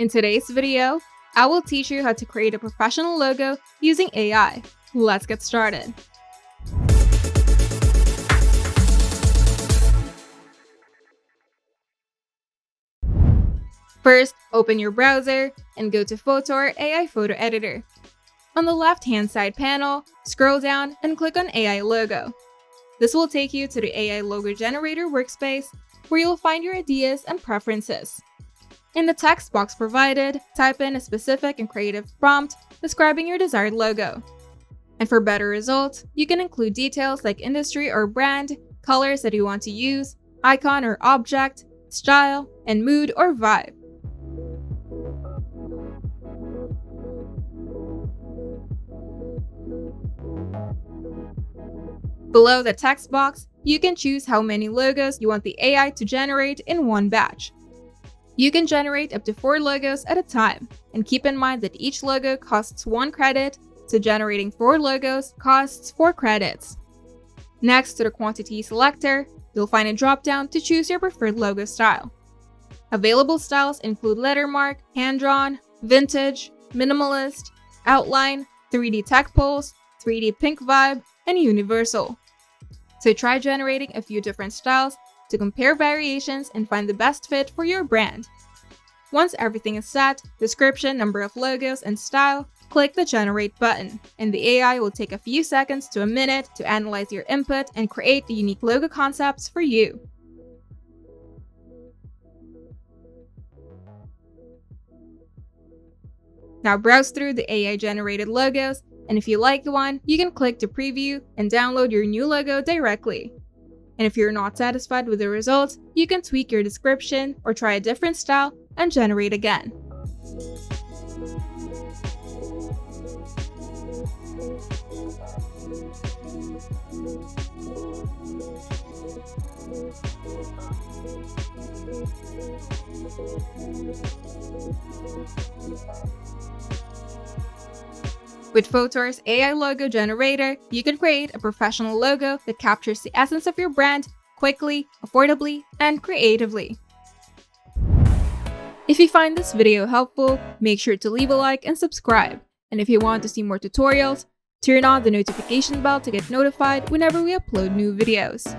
In today's video, I will teach you how to create a professional logo using AI. Let's get started. First, open your browser and go to Photor AI Photo Editor. On the left-hand side panel, scroll down and click on AI Logo. This will take you to the AI Logo Generator workspace, where you'll find your ideas and preferences. In the text box provided, type in a specific and creative prompt describing your desired logo. And for better results, you can include details like industry or brand, colors that you want to use, icon or object, style, and mood or vibe. Below the text box, you can choose how many logos you want the AI to generate in one batch. You can generate up to 4 logos at a time, and keep in mind that each logo costs 1 credit, so generating 4 logos costs 4 credits. Next to the quantity selector, you'll find a drop-down to choose your preferred logo style. Available styles include lettermark, hand-drawn, vintage, minimalist, outline, 3D tech pulse, 3D pink vibe, and universal. So try generating a few different styles to compare variations and find the best fit for your brand. Once everything is set, description, number of logos, and style, click the Generate button, and the AI will take a few seconds to a minute to analyze your input and create the unique logo concepts for you. Now browse through the AI-generated logos, and if you like one, you can click to preview and download your new logo directly. And if you're not satisfied with the results, you can tweak your description or try a different style and generate again. With Photor's AI Logo Generator, you can create a professional logo that captures the essence of your brand quickly, affordably, and creatively. If you find this video helpful, make sure to leave a like and subscribe. And if you want to see more tutorials, turn on the notification bell to get notified whenever we upload new videos.